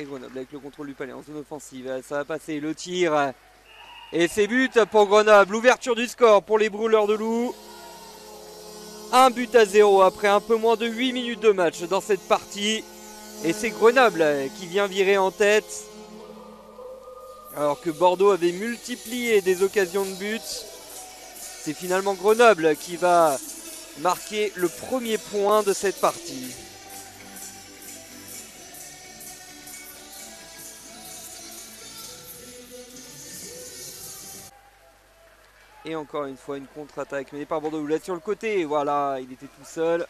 Et Grenoble avec le contrôle du palais en zone offensive. Ça va passer le tir. Et c'est but pour Grenoble. L'ouverture du score pour les Brûleurs de Loup. 1-0 après un peu moins de 8 minutes de match dans cette partie. Et c'est Grenoble qui vient virer en tête. Alors que Bordeaux avait multiplié des occasions de but. C'est finalement Grenoble qui va marquer le premier point de cette partie. Et encore une fois une contre-attaque menée par Bordeaux. Là sur le côté, voilà, il était tout seul.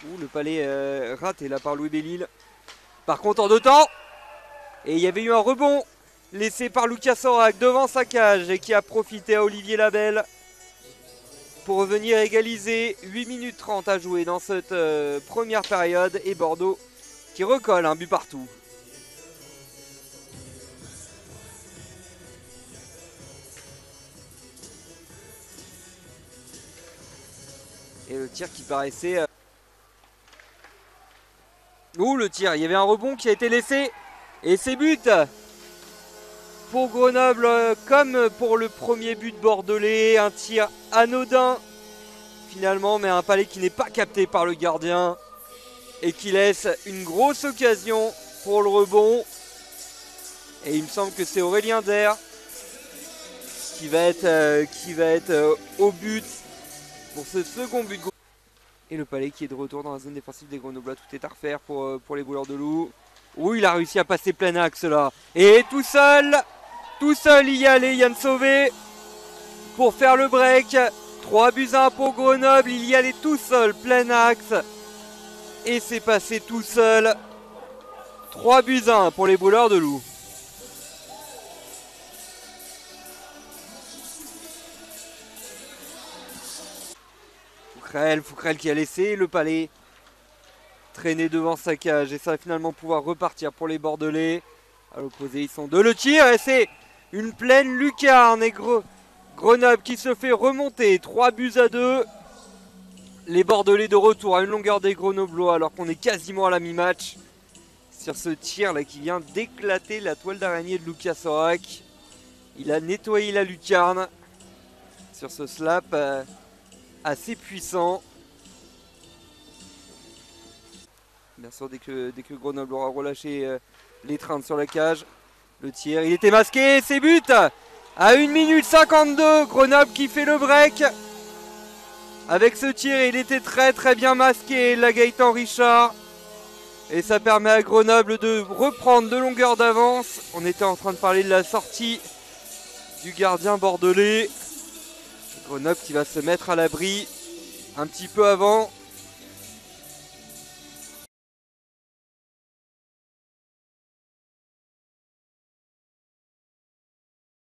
Ouh, le palais raté là par Louis Bellil. Par contre en deux temps. Et il y avait eu un rebond laissé par Lucas Sorac devant sa cage et qui a profité à Olivier Labelle pour revenir égaliser. 8 minutes 30 à jouer dans cette première période. Et Bordeaux qui recolle un but partout. Et le tir qui paraissait... Ouh, le tir, il y avait un rebond qui a été laissé. Et c'est but pour Grenoble, comme pour le premier but bordelais. Un tir anodin finalement, mais un palais qui n'est pas capté par le gardien. Et qui laisse une grosse occasion pour le rebond. Et il me semble que c'est Aurélien Der qui va être au but pour ce second but. Et le palais qui est de retour dans la zone défensive des Grenoblois. Tout est à refaire pour les Brûleurs de Loup. Oui, il a réussi à passer plein axe là. Et tout seul il y allait Yann Sauvé pour faire le break. 3-1 pour Grenoble. Il y allait tout seul, plein axe. Et c'est passé tout seul. 3-1 pour les Brûleurs de Loup. Fouquerel qui a laissé le palais traîner devant sa cage. Et ça va finalement pouvoir repartir pour les Bordelais. À l'opposé, ils sont deux. Le tir, et c'est une pleine lucarne. Et Grenoble qui se fait remonter. 3-2. Les Bordelais de retour à une longueur des Grenoblois alors qu'on est quasiment à la mi-match. Sur ce tir là qui vient d'éclater la toile d'araignée de Lucas Sorac. Il a nettoyé la lucarne sur ce slap assez puissant. Bien sûr, dès que Grenoble aura relâché l'étreinte sur la cage, le tir, il était masqué, c'est but à 1 minute 52, Grenoble qui fait le break. Avec ce tir, il était très bien masqué, la Gaëtan Richard. Et ça permet à Grenoble de reprendre de longueur d'avance. On était en train de parler de la sortie du gardien bordelais. Grenoble qui va se mettre à l'abri un petit peu avant.